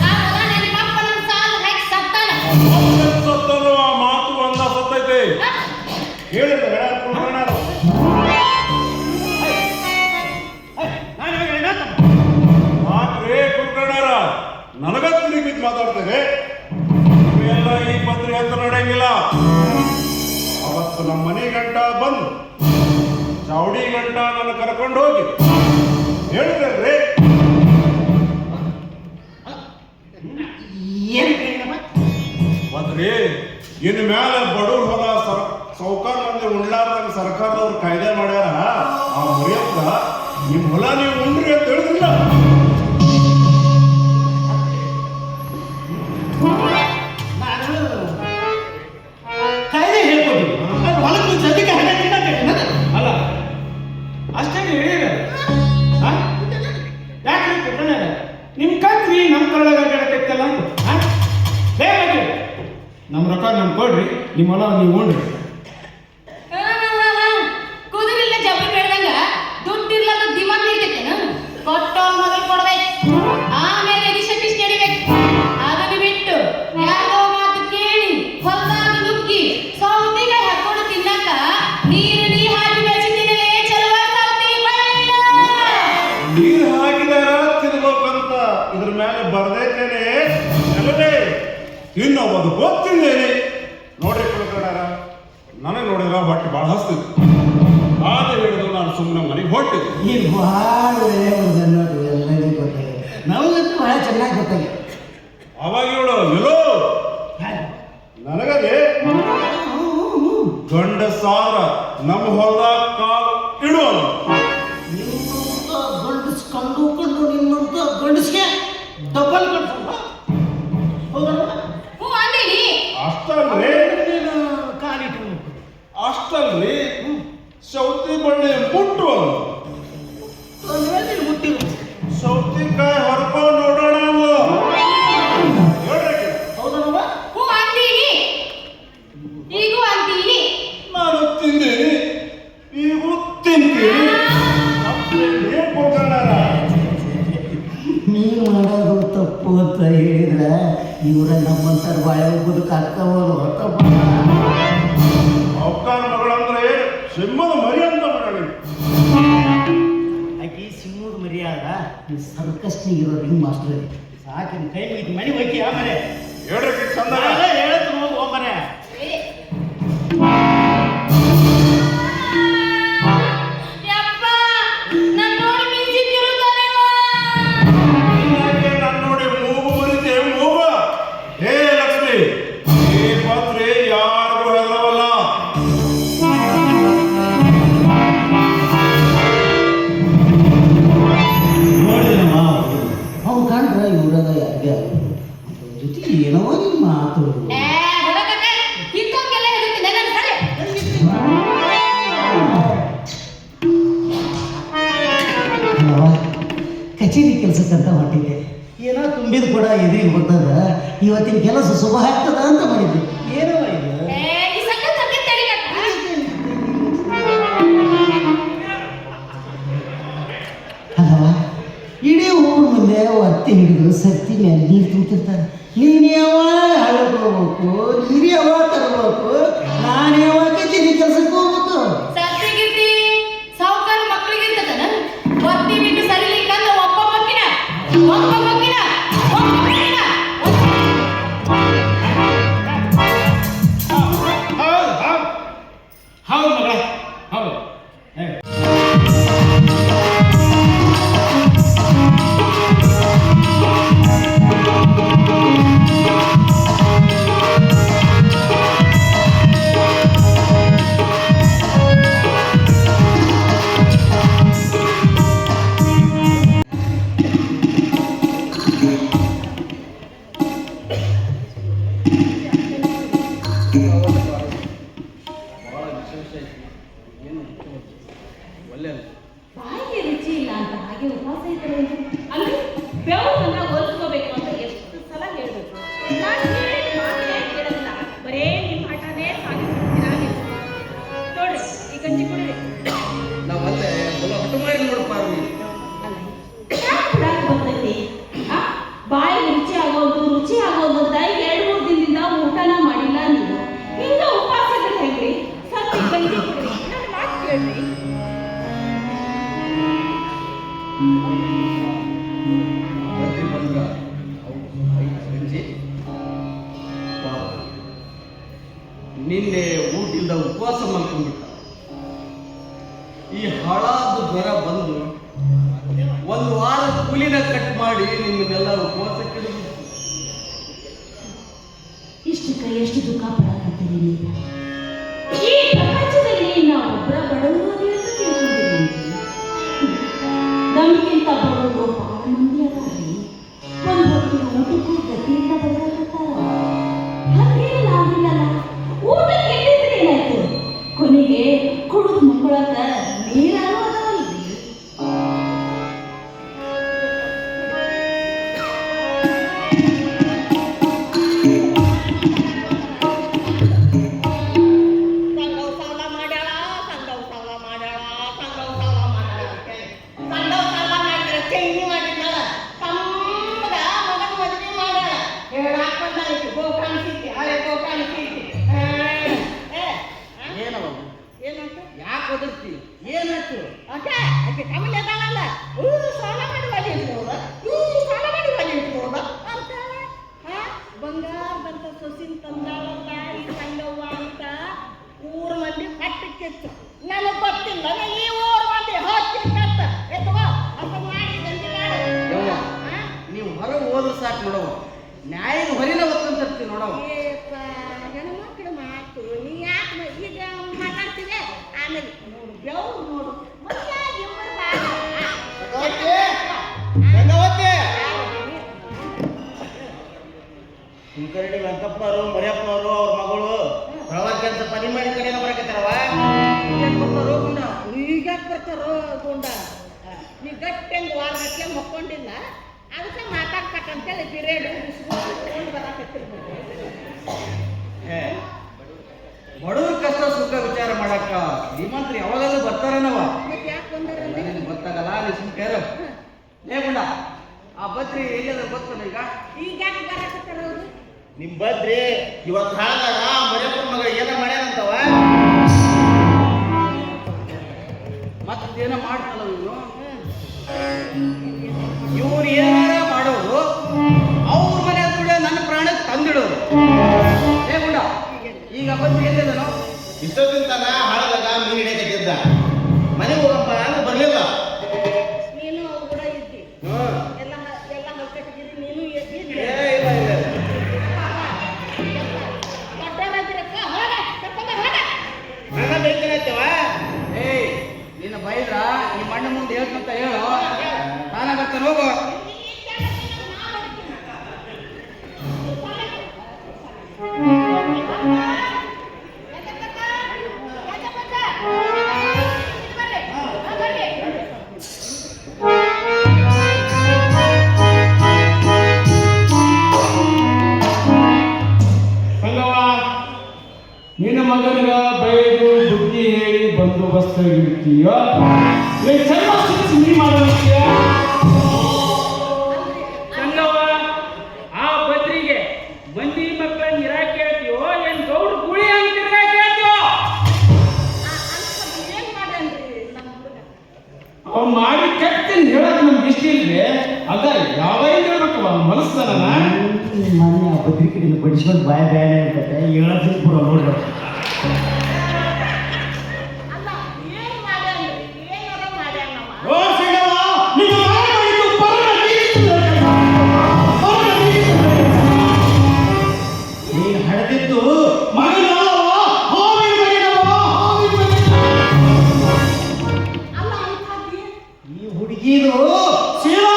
ಆ ಹೊಲ ನನ್ನ ಅಪ್ಪನ ಸಾಲ ಹಾಕಿ ಸತ್ತಾನ. ಸತ್ತರು ಆ ಮಾತು ಒಂದ ಸತ್ತೈತೆ ಹೇಳಿದ ಮಾತ್ರೆ ಕುಲ್ಕರ್ಣರ ನನಗ ತಿರುಗಿ ಬಿದ್ದು ಮಾತಾಡ್ತೇವೆ. ಎಲ್ಲ ಈ ಪತ್ರಿ ಅಂತ ನಡೆಯಂಗಿಲ್ಲ. ಅವತ್ತು ನಮ್ಮ ಮನೆ ಗಂಟ ಬಂದು ಚೌಡಿ ಗಂಟ ನನ್ನ ಕರ್ಕೊಂಡು ಹೋಗಿ ಹೇಳಿದ್ರಿ ಮತ್ರಿ ಇನ್ನು ಮ್ಯಾಲ ಬಡವ್ರ ಹೊಲ ಸೌಕಾರ ಮಂದಿ ಉಣ್ಲಾರ್ದಂಗ ಸರ್ಕಾರದವ್ರು ಕಾಯ್ದೆ ಮಾಡ್ಯಾರ. ಆ ಮುರಿಯಪ್ಪ ನಿಮ್ ಹೊಲ ನೀವು ಉಂಡ್ರಿ ಅಂತ ಹೇಳಿದ್ರಿಲ್ಲ. ಕಾಯ್ದೆ ಹೇಳ್ಕೊಡಿ ಹೊಲಕ್ಕೆ ಜೊತೆಗೆ ಹಣ ತಿನ್ನಕ್ಕೆ ಅಲ್ಲ ಅಷ್ಟೇ ಹೇಳಿರ ಯಾಕ್ರಿ ಕುಟ್ಟಾರ ನಿಮ್ ಕತ್ರಿ ನಮ್ಮ ಕಳ್ಳಗ ಗೆಳಕೈತಲ್ಲ ಹೇಗೆ ನಮ್ಮ ರೊಕ್ಕ ನಮ್ ಕೊಡ್ರಿ ನಿಮ್ಮ ಹೊಲ ನೀವು ಉಣ್ರಿ. ಕುದುರಿಲ್ಲ ಜಬ್ರಿ ಬೆಳ್ದಂಗ ದುಡ್ಡಿರ್ಲಾದ ದಿಮಾಗ್ ನೀಡ್ತೈತೇನು? ಕೊಟ್ಟವ್ ಮೊದಲು ಕೊಡ್ಬೇಕು, ಆಮೇಲೆ ಎದಿಶಕ್ತಿಸ್ ನಡಿಬೇಕು. ಅದನ್ನು ಬಿಟ್ಟು ಯಾರೋ ಮಾತು ಕೇಳಿ ಹೊಲ್ದಾಗ ನುಗ್ಗಿ ಸೌತಿಕಾಯಿ ಹಾಕೊಂಡು ತಿನ್ನಕ ನೀರು ಹಾಕಿ ಬೆಳೆಸಿದ್ದೀನಲೇ ಚಲೋ ಸೌತಿ ಬಳ್ಳ. ನೀರು ಹಾಕಿದಾರ ತಿನ್ಬೇಕಂತ ಇದ್ರ ಮೇಲೆ ಬರ್ದೈತೇನೆ ಎಲ್ಲದೇ ಇನ್ನೊಬ್ಬದು ಗೊತ್ತಿದ್ದೇನೆ. ನೋಡ್ರಿ ಕುಳ್ಕೊಂಡಾರ ನನಗೆ ನೋಡಿದ್ರ ಹೊಟ್ಟೆ ಭಾಳ ಹಸ್ತಿತ್ತು. ಆದ ಹಿಡಿದು ನಾನು ಸುಮ್ಮನೆ ಮನೆಗೆ ಹೊಟ್ಟಿದ್ದೆ. ಈಗ ಭಾಳ ಒಳ್ಳೆಯವ್ರದ್ದು ಅನ್ನೋದು ಎಲ್ಲರಿಗೂ ಗೊತ್ತಾಗಿದೆ. ನಮಗಂತೂ ಭಾಳ ಚೆನ್ನಾಗಿ ಗೊತ್ತಾಗಿದೆ. ಅವಾಗ ಇವಳು ಎಲ್ಲೋ ನನಗದೆ ಗಂಡ ಸಾರ ನಮ್ಮ ಹೊಲದಾಗ ಕಾಲು ಇಡುವನು. ನಿನ್ನಂತ ಗಂಡಸ್ ಕಂಡು ನಿನ್ನಂತ ಗಂಡಸ್ಗೆ ಡಬಲ್ ಕಟ್ಸಲ್ಲ ಹೌದಲ್ಲ? ಹ್ಞೂ ಅಂದೇನಿ. ಅಷ್ಟಲ್ರಿ ಕಾಲಿಟ್ಟು ಅಷ್ಟಲ್ರಿ ಸೌತಿ ಬಳ್ಳಿ ಮುಟ್ಟುವನು. ಮುಟ್ಟಿರು ಸೌತಿಕಾಯಿ ಹರ್ಕೊಂಡು ನೋಡೋಣ ಅಂದು. ಹೇಳ್ರಿ ಹೌದಲ್ವ? ಹ್ಞೂ ಅಂತೀನಿ, ಈಗೂ ಅಂತೀನಿ. ನಾನು ತಿಂದೀನಿ, ಈಗೂ ತಿಂತೀನಿ. ಏನ್ ಕೊಡ್ಕೊಂಡಾರ? ನೀವು ಮಾಡೋದು ತಪ್ಪು ಅಂತ ಹೇಳಿದ್ರೆ ಇವರ ನಮ್ಮಂತರ ಬಾಳೆ ಬದುಕು ಅಕ್ಕವರು ತಪ್ಪ. ಅವಕಾರ ಮಗಳಂದ್ರೆ ಸಿಂಹದ ಮರಿ ಅಂತ ಮಾಡಿ ಆಕಿ ಸಿಂಹದ ಮರ್ಯಾದ ಈ ಸರ್ಕಸ್ನಿಗಿರೋ ರಿಂಗ್ ಮಾಸ್ಟರ್ ಸಾಕಿನ ಕೈ ಮುಗಿದು ಮನೆ ಹೋಗಿ ಆಮೇಲೆ ಹೇಳ್ರಿ ಚಂದ ಹೇಳತ್ತು ಹೋಗು ಮರೆ. ಯಪ್ಪ, ನನ್ ನೋಡಿ ಮೀಸಿ ತಿರುತ್ತಾನೇವ. ನಾನು ನೋಡಿ ಮೂಗು ಮುರಿತೆ ಮೂಗ. ಹೇ ಲಕ್ಷ್ಮಿ, ಈ ಪತ್ರಿ ಯಾರಿಗೂ ಹೇಳವಲ್ಲ. ಹೊಟ್ಟಿದೆ ಏನೋ ತುಂಬಿದ ಕೂಡ ಎದುರಿಗೆ ಬರ್ತದ ಇವತ್ತಿನ ಕೆಲಸ ಶುಭ ಆಗ್ತದ ಅಂತ ಮಾಡಿದ್ದೆ ಏನೋ ಇದು ಈ ಸಂಗತಿ ಅರ್ಥ ತಡಿಗಟ್ಟ. ಅಲ್ಲವಾ ಇಡೀ ಊರ ಮುಂದೆ ಒತ್ತಿ ಹಿಡಿದು ಸತ್ತಿ ಮೇಲೆ ನೀರು ತುಂಬಿರ್ತಾರೆ ನೀನು ಯಾವಾಗ ಹಳ್ಳಕ್ಕೆ ಹೋಗ್ಬೇಕು ನೀರು ಯಾವಾಗ ತರಬೇಕು ನಾನು ಯಾವಾಗ ಕಚೇರಿ ಕೆಲ್ಸಕ್ಕೆ ಹೋಗ್ಬೇಕು ಸತ್ತಿಗಿರ್ತಿ ಸಾವುಕಾರ ಮಕ್ಕಳಿಗಿರ್ತದನ ಒತ್ತಿ ಬಿಟ್ಟು ಸರಿಲಿಕ್ಕಂದ್ರೆ ಒಬ್ಬ ಮಕ್ಕಿನ ಹೌದು ಮಗಳ ಹೌದು ಬಾಯಿಗೆ ರುಚಿ ಇಲ್ಲ ಅಂತ ಹಾಗೆ ಉಪವಾಸ ಇದ್ರೆ ಅಂದ್ರೆ ಬೆವರನ್ನ ಒಲಿಸ್ಕೋಬೇಕು ಅಂತ ಎಷ್ಟು ಸಲ ಹೇಳ್ಬೇಕು ನಾನು ಹೇಳಿದ ಮಾತೇ ಕೇಳಲ್ಲ ಬರೇ ನಿಮ್ಮ ಆಟನೇ ಸಾಗಿಸ್ತೀರಾ ನೀವು ನೋಡ್ರಿ ಈ ಗಂಜಿ ಕುಡಿರಿ ನಾವಲ್ಲೇ ಹೊಟ್ಟು ಮಾಡಿ ನೋಡ್ಪಾರ್ವಿ ಬರ್ತೈತಿ ಬಾಯಿಗೆ ರುಚಿ ಆಗೋದು ಅಂತ 2-3 ದಿನದಿಂದ ಊಟನ ಮಾಡಿಲ್ಲ ನೀವು ಹಿಂಗ ಉಪವಾಸ ಇದ್ರೆ ಹೆಂಗ್ರಿ ಸ್ವಲ್ಪ ಈ ಗಂಜಿ ಕುಡಿರಿ ನನ್ನ ಮಾತು ಕೇಳ್ರಿ ಬರ್ತಿ ಬಂದ್ರ ಗಂಜಿ ನಿನ್ನೆ ಊಟಿಲ್ದ ಉಪವಾಸ ಮಾಡ್ಕೊಂಡ್ಬಿಟ್ಟ ಈ ಹಾಳಾದ ಜ್ವರ ಬಂದು 1 ವಾರ ಕೂಲಿನ ಕಟ್ ಮಾಡಿ ನಿಮ್ಮನ್ನೆಲ್ಲ ಉಪವಾಸಕ್ಕೆ ಇಡಬೇಕು. ಇಷ್ಟಕ್ಕೆ ಎಷ್ಟು ದುಃಖ ಪಡಕತ್ತೀರಿ ನೀವು ಈ ಪ್ರಪಂಚದಲ್ಲಿ ನಾವು ಒಬ್ಬರ ಬಡವರು ಅದೇ ಅಂತ ತಿಳ್ಕೊಂಡಿದ್ದೀವಿ ನಮಗಿಂತ ಬಡವರು ಬಹಳ ಮಂದಿ ಅದಾರಿ ಒಂದು ಹೊತ್ತಿನ ಊಟಕ್ಕೂ ಗತಿಯಿಂದ ಬದಲಾಗತ್ತಾರ ಹಂಗೇನು ಆಗಿಲ್ಲಲ್ಲ ಊಟಕ್ಕೆ ಎಲ್ಲಿದ್ರೆ ಏನಾಯ್ತು ಕೊನೆಗೆ ಕುಡಿದು ಮುಕ್ಕೊಳಕ ನೀರಾರು ಅದಾವಲ್ರಿ ಯಾಕೆ ಒದರ್ತಿ ಏನಾಯ್ತು ಬಂಗಾರದಂತ ಸೊಸಿನ ತಂದಾಳಲ್ಲ ಈ ಸಂಗವ್ವ ಅಂತ ಊರ್ ಮಂದಿ ಕಟ್ಟಿಕ್ಕಿತ್ತು ನನಗ್ ಗೊತ್ತಿಲ್ಲ ಈ ಊರ್ ಮಂದಿ ಹತ್ತಿ ಕಟ್ಟ ಅಂತ ಮಾಡಿ ಗಂಜಿ ಮಾಡು ಯವ್ವ ನೀವು ಹೊರ ಹೋದ್ರೆ ಸಾಕು ನೋಡವ ನ್ಯಾಯದ ಹೊರಿನ ಒತ್ತಂತಿರ್ತೀವಿ ನೋಡವ ಹೆಣ್ಮಕ್ಳು ಮಾತು ನೀ ಯಾಕೆ ಈಗ ಮಾತಾಡ್ತಿದೆ ಆಮೇಲೆ ನೋಡು ಬೆವ್ರು ನೋಡು ಕುಲಕರ್ಣಿ ವೆಂಕಪ್ಪನವರು ಮರಿಯಪ್ಪನವರು ಅವ್ರ ಮಗಳು ಪ್ರವಾಸ ಅಂತ ಪನಿ ಮಾಡಿ ಕಡೆನ ಬರಕತ್ತಾರವ ಈಗ ಬರ್ತಾರೋ ಗುಂಡ ನೀ ಗಟ್ಟಂಗೆ ವಾರಗಟ್ಲೆ ಮಕ್ಕೊಂಡಿಲ್ಲ ಅದಕ್ಕೆ ಮಾತಾಡ್ತಕ್ಕಂತೇಳಿ ಪಿರಿಯಡ್ ತಗೊಂಡು ಬರಾಕತ್ತಿರ್ಬೋದು ಬಡವ್ರ ಕಷ್ಟ ಸುಖ ವಿಚಾರ ಮಾಡಕ್ಕ ಶ್ರೀಮಂತರು ಯಾವಾಗಲೂ ಬರ್ತಾರನವ ಮತ್ತೆ ಯಾಕೆ ಬಂದಾರ ನನಗೆ ಗೊತ್ತಾಗಲ್ಲ ನೀ ಸುಮ್ಕೇರ ಲೇ ಗುಂಡ ಆ ಬದ್ರಿ ಎಲ್ಲಿಯಾದ್ರೂ ಗೊತ್ತಲ್ಲ ಈಗ ಯಾಕೆ ಬರಾಕತ್ತಾರ ಅವರು ನಿಮ್ ಬದ್ರಿ ಇವತ್ತು ಹಾಳಾಗ ಮರಿಯಪ್ಪನ ಮಗ ಏನ ಮಾಡ್ಯಾನಂತವ ಮತ್ತೇನ ಮಾಡ್ತಲ್ಲ ಇವ್ರು ಏನಾರ ಮಾಡೋರು ಅವ್ರ ಮನೆ ದುಡಿಯೋ ನನ್ನ ಪ್ರಾಣಕ್ಕೆ ತಂದಿಡೋರು ಏ ಗುಂಡ ಈಗ ಬದ್ರಿ ಎಲ್ಲಿದನೋ ಇಷ್ಟೊತ್ತಿನ ಹಾಳಾಗ ಮೀನು ಹಿಡಿಯಕತ್ತಿದ್ದ ಮನೆಗೆ ಹೋಗಪ್ಪ ಅಂದ್ರೆ ಬರ್ಲಿಲ್ಲ ನೀನು ಅವ್ರು ಕೂಡ ಇದ್ದಿ ಎಲ್ಲ ಹೊಲ್ಕಟ್ಟಿದ್ದೀರಿ ನೀನು ಇದ್ದಿ ಇಲ್ಲ ಇಲ್ಲ ದೊಡ್ಡವರಾಗಿರಕ್ಕ ಹೋಗ ಕರ್ಕೊಂಡ ಹೋಗ ನನ್ನ ಬೇಕೇನಾಯ್ತವ ಏಯ್ ನಿನ್ನ ಬೈದ್ರ ನಿಮ್ಮ ಅಣ್ಣ ಮುಂದೆ ಹೇಳ್ತಂತ ಹೇಳು ನಾನ ಬರ್ತಾನೆ ಹೋಗು ಬೈದು ಬುದ್ಧಿ ಹೇಳಿ ಬಂದೋಬಸ್ತ್ ಇರ್ತೀಯೋ ಮಾಡೋದಕ್ಕೆ ಸಂಗವ್ವ, ಆ ಬದ್ರಿಗೆ ಮಂದಿ ಮಕ್ಕಳನ್ನ ಇರಾಕ್ ಕೇಳ್ತೀವೋ ಏನ್ ಗೌಡ್ ಗುಳಿ ಅಂತ ಇರಾಕ್ ಕೇಳ್ತೀವೋ? ಏನ್ ಮಾಡ್ಯಾನ್ರಿ ನಮ್ಮ ಹುಡುಗ? ಅವ್ನು ಮಾಡಿ ಕೆಟ್ಟನ್ ಹೇಳಕ್ ನಮ್ಗೆ ಇಷ್ಟ ಇಲ್ವೇ? ಅದ ಯಾವಾಗ ಹೇಳ್ಬೇಕವ ಮನಸ್ಸನ ಮೊನ್ನೆ ಆ ಬದ್ರಿ ಕಡೆಯಿಂದ ಬಡಿಸ್ಕೊಂಡು ಬಾಯ ಬ್ಯಾನೆ ಇರ್ತೈತೆ ಹೇಳೋದು ಕೂಡ ನೋಡ್ಬೇಕು. ಅಲ್ಲ ಏನ್ ಮಾಡ್ಯಾನ್ರಿ? ಏನಾರ ಮಾಡ್ಯಾನವ? ನೀನು ಹಡೆದಿದ್ದು ಅಲ್ಲ ಅಂಥದ್ದು ಈ ಹುಡುಗಿದು ಶೀಲಾ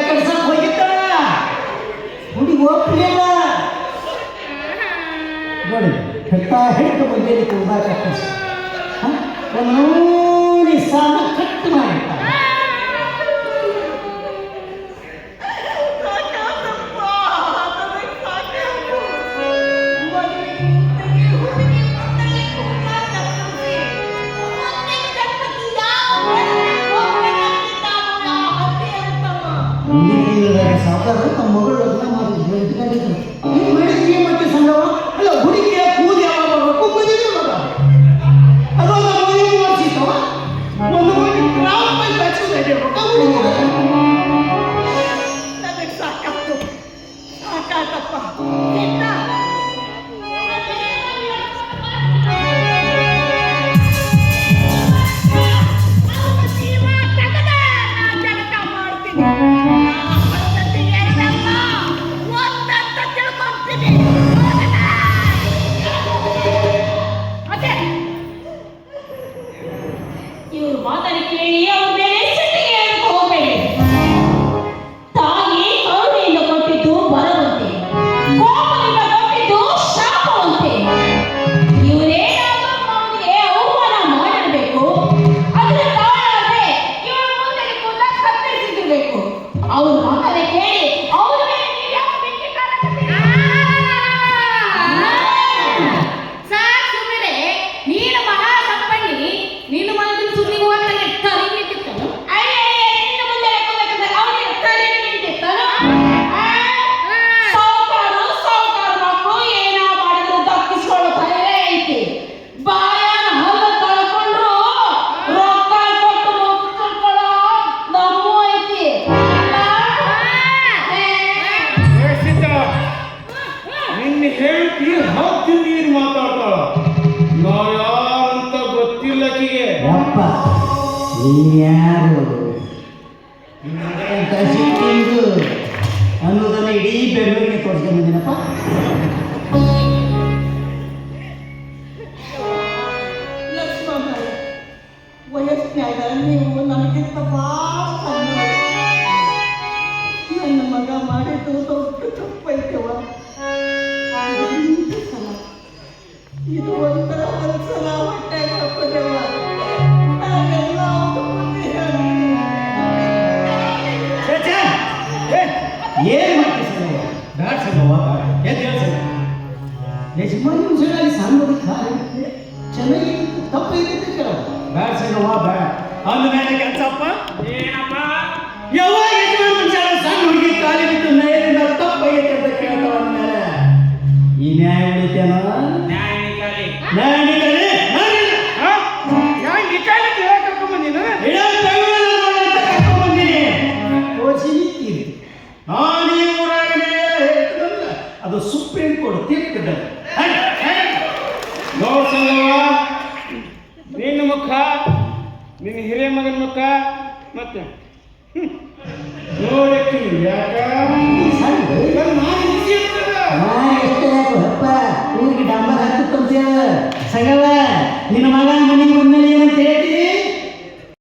ಕಳ್ಸಕ್ ಹೋಗಿದ್ದ ಹುಡುಗಿ ಒಪ್ಪಲಿಲ್ಲ ನೋಡಿ ಹೇಳ್ತಾ ಹೇಳ್ತಾ ಬಂದೇಳಿ ಕೂದಾಕ ಒಂದು ನೋಡಿ ಸಾಲ ಕಟ್ ಮಾಡಿರ್ತಾರೆ. ಮುಂದಿನ ತಿಂಗಳದಾಗ ಸಾವುಕಾರ ತಮ್ಮ ಮಗಳು ಲಗ್ನ ಮಾಡಿದ್ರು. ನೀವು ಮಾಡಿದ್ರೆ ಏನು ಮಾಡ್ತೀವಿ ಸಂಗವ? ಅಲ್ಲ ಹುಡುಗಿಯ ಕೂದಿ ಯಾವಾಗ ಮಾಡಬೇಕು ಮದುವೆ ಮಾಡಬೇಕು. ಅದೊಂದು ಮದುವೆ ಮಾಡಿಸಿತ್ತವ ಒಂದು ಗ್ರಾಮ ಪಂಚಾಯತ್ ನಡೆಯಬೇಕು ಹುಡುಗಿ. ನನಗೆ ಸಾಕಾಯ್ತು, ಸಾಕಾಯ್ತಪ್ಪ. ಇವ್ರು ಮಾತನ್ನು ಕೇಳಿ ಅವ್ರ ಮೇಲೆ ಸಿಟ್ಟಿಗೆ ಏಳಕ್ಕೆ ಹೋಗ್ಬೇಡಿ. ತಾಯಿ ಕರುಣೆಯಿಂದ ಕೊಟ್ಟಿದ್ದು ಬರವಂತೆ, ಕೋಪದಿಂದ ಕೊಟ್ಟಿದ್ದು ಶಾಪವಂತೆ. ಇವರೇನಾದ್ರೂ ಅವನಿಗೆ ಅವಮಾನ ಮಾಡಿರ್ಬೇಕು. ಅದರ ಕಾರಣವೇ ಇವರ ಮುಂದೆ ಕೂಡ ಕತ್ತರಿಸಿದಿರ್ಬೇಕು. ಅವ್ರ ಮಾತನ್ನು ಕೇಳಿ ಅವ್ರ ಮೇಲೆ ನೀವು ಯಾಕೆ ಬೆಂಕಿ ಕಾರಕತ್ತೀರಿ? ಸಾಕ್ ಸುಮ್ಮನೆ ನೀನು ಮಹಾ ಸಂಪನ್ನಿ, ನೀನು ಮನದಿನ ಸುದ್ದಿಗೆ ಹೋಗ್ತಾನೆ ತಲೆ ನಿಂತಿರ್ತಾನು. ನಿನ್ನ ಮುಂದೆ ಹಾಕೋಬೇಕಂದ್ರೆ ಅವನಿಗೆ ತಲೆ ನಿಂತಿರ್ತಾನೋ? ಸಾವುಕಾರ ಮಕ್ಕಳು ಏನ ಮಾಡಿದ್ರು ದಕ್ಕಿಸ್ಕೊಳ್ಳೋ ಧೈರ್ಯ ಐತಿ. ಬಾಯನ್ನ ಹಲ್ಲು ಕಳ್ಕೊಂಡ್ರು ರೊಕ್ಕ ಕೊಟ್ಟು ಮುಗಿಸ್ಕೊಳ್ಳೋ ದಮ್ಮು ಐತಿ. ನಿನ್ನ ಹೇಳ್ತಿ ಹತ್ತು ನೀರು ಮಾತಾಡ್ತಾಳ. ನಾವ್ ಯಾರಂತ ಗೊತ್ತಿಲ್ಲಕಿಗೆ. ಯಪ್ಪ ನೀನ್ಯಾರು ಅಂತ ಸಿಟ್ಟಿಂದು ಅನ್ನೋದನ್ನ ಇಡೀ ಬೆಂಗಳೂರಿಗೆ ತೋರಿಸ್ಕೊಂಡ್ಬಂದಿನಪ್ಪ. ಲಕ್ಷ್ಮಣ, ವಯಸ್ಸಿನಾಗ ನೀವು ನನಗಿಂತ ಭಾಳ ಸಣ್ಣವರು. ನನ್ನ ಮಗ ಮಾಡಿದ್ದು ದೊಡ್ಡ ತಪ್ಪೈತವ. ಒಂದು ಸಲ ಇದು ಒಂಥರ ಒಂದ್ಸಲ ಹೊಟ್ಟೆಗೆ ಹಾಕೋದವ. ನಾನೆಲ್ಲ ಅವ್ರ ಮುಂದೆ ಹೇಳ್ತೀನಿ. ಏನ್ ಮಾಡ್ತೀವಿ ಸಂಗವ? ಬ್ಯಾಡ ಸಂಗವ, ಎದ್ದು ಹೇಳ ಸಂಗ. ಯಜಮಾನಿ ಸಲ ಸಣ್ಣ ಚೆನ್ನಾಗಿ ತಪ್ಪು ಇದ್ದಿದ್ದು ಕೇಳೋದು. ಬ್ಯಾಡ ಸಂಗವ ಬ್ಯಾಡ ಅಂದ ಮೇಲೆ ಕೆಲಸಪ್ಪ ಏನಪ್ಪ? ಯಾವಾಗ ಯಜಮಾನ್ ಸಣ್ಣ ಹುಡುಗಿ ಕಾಲಿ ಬಿದ್ದು ನಯದಿಂದ ತಪ್ಪೈತೆ ಅಂತ ಕೇಳ್ತಾವ ಅಂದ್ಮೇಲೆ ಈ ನ್ಯಾಯ ಉಳಿತೇನ? ನ್ಯಾಯ ನಿಕಾಲಿ. ನ್ಯಾಯ ನಿಕಾಲಿ? ನ್ಯಾಯ ನಿಕಾಲಿ ಕರ್ಕೊಂಡ್ ಬಂದಿನ? ಅದು ಸುಪ್ರೀಂ ಕೋರ್ಟ್ ತೀರ್ಪಿದೆ. ನೋಡ್ ಸಂಗವ, ನಿನ್ನ ಮುಖ, ನಿನ್ನ ಹಿರಿಯ ಮಗನ ಮುಖ ಮತ್ತೆ ನೋಡಕ್ಕೆ ಯಾಕ ಊರಿಗೆ ಡಂಬರ್ ಹಾಕುತ್ತಂತ ಸಂಗವ ನಿನ್ನ ಮಗ